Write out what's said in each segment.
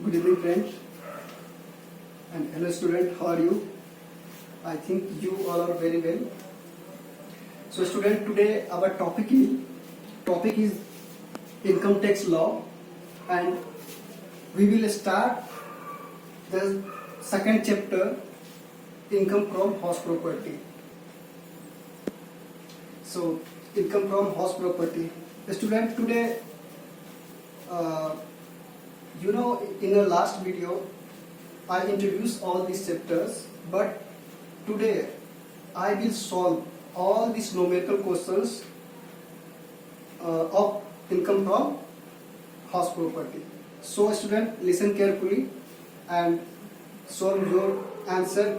Good evening, friends. And hello, student. How are you? I think you all are very well. So, student, today our topic is income tax law, and we will start the second chapter, income from house property. So, income from house property. Student, today, in the last video, I introduced all these chapters, but today I will solve all these numerical questions of income from house property. So, student, listen carefully and solve your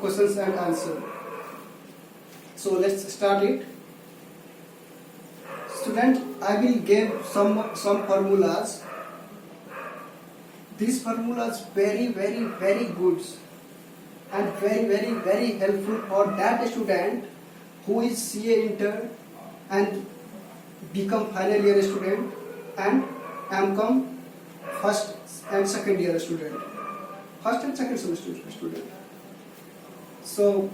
questions and answer. So, let's start it. Student, I will give some formulas. These formulas very good and very helpful for that student who is CA intern and become final year student and MCOM first and second year student, first and second semester student. So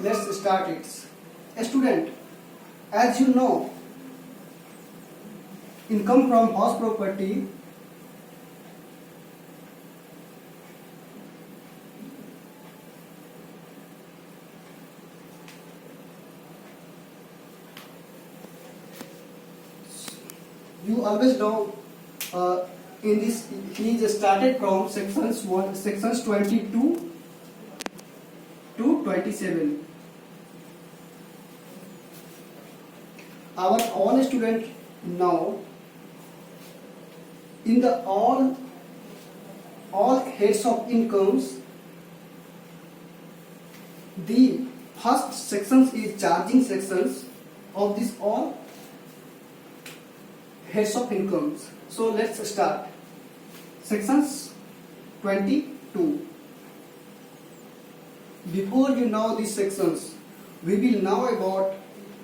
let's start it. A student, as you know, income from house property you always know in this he is started from sections 22 to 27. Our all students know in the all heads of incomes, the first sections is charging sections of this all heads of incomes. So let's start. Sections 22. Before you know these sections, we will know about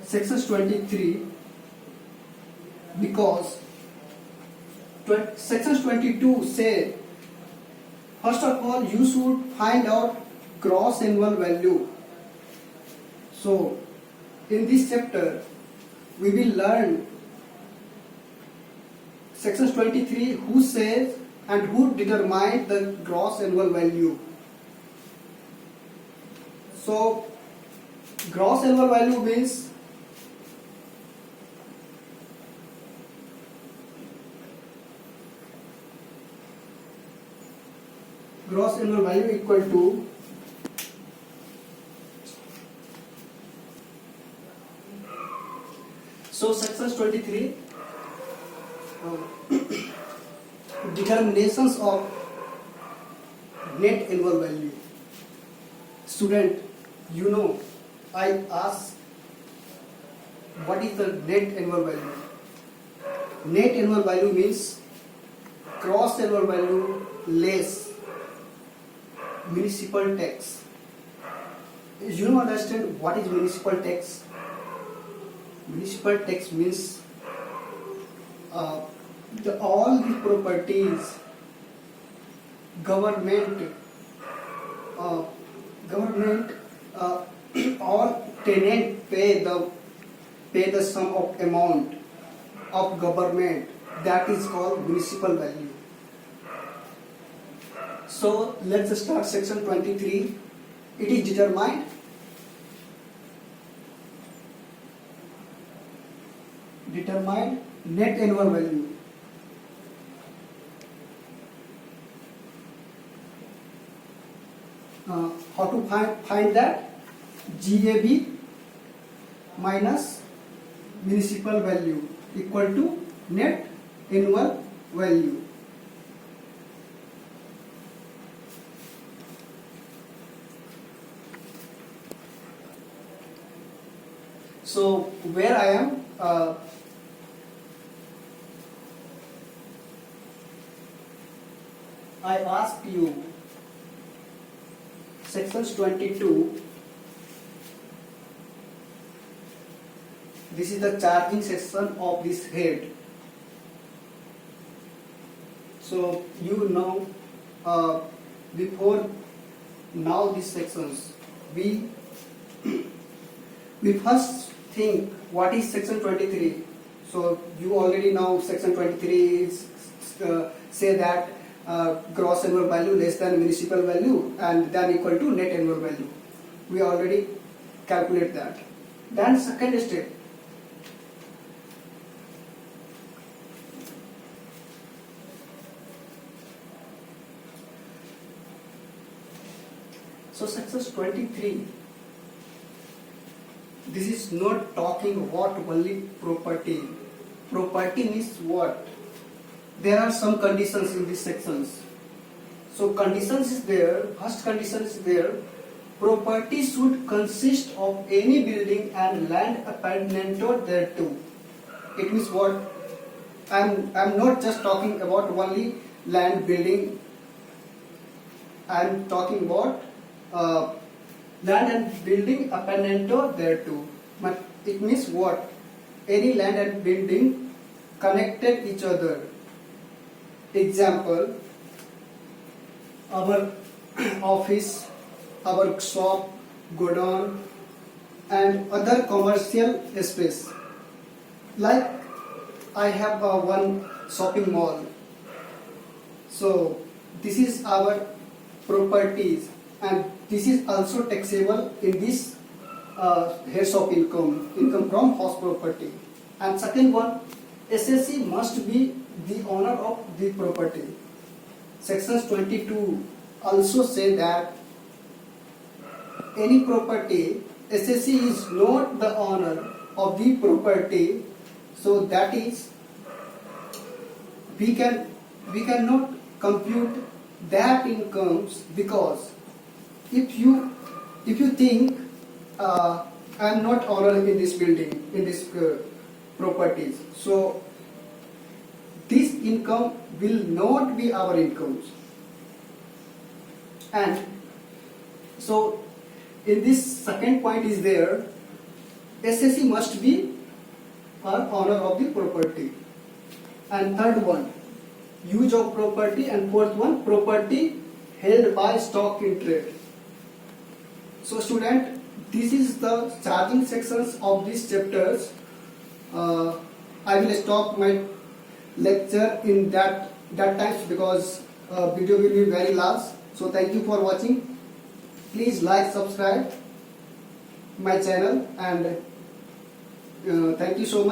sections 23, because sections 22 say, first of all, you should find out gross annual value. So in this chapter we will learn sections 23, who says and who determines the gross annual value. So gross annual value means gross annual value equal to so sections 23 determinations of net annual value. Student, you know, I ask what is the net annual value. Net annual value means gross annual value less municipal tax. You know, understand what is municipal tax? Municipal tax means all the properties government all tenant pay the sum of amount of government, that is called municipal value. So let's start section 23. It is determined net annual value. How to find that? GAV minus municipal value equal to net annual value. So where I am, I ask you sections 22. This is the charging section of this head. So you know before now these sections, we we first think what is section 23. So you already know section 23 is say that gross annual value less than municipal value and then equal to net annual value. We already calculate that. Then second step, so section 23, this is not talking about only property. Property means what? There are some conditions in these sections. So conditions is there, first condition is there, property should consist of any building and land appurtenant thereto. It means what? I'm not just talking about only land building. I'm talking about land and building appurtenant thereto. But it means what? Any land and building connected each other. Example, our office, our shop, godown, and other commercial space. Like I have one shopping mall. So this is our properties, and this is also taxable in this heads of income from house property. And second one, SSC must be the owner of the property. Sections 22 also say that any property, SSC is not the owner of the property, so that is we cannot compute that incomes, because if you think I am not owner in this building, in this properties, so this income will not be our incomes. And so in this second point is there, SSC must be our owner of the property. And third one, use of property, and fourth one, property held by stock in trade. So student, this is the charging sections of these chapters. I will stop my lecture in that times, because video will be very large. So thank you for watching. Please like, subscribe my channel, and thank you so much.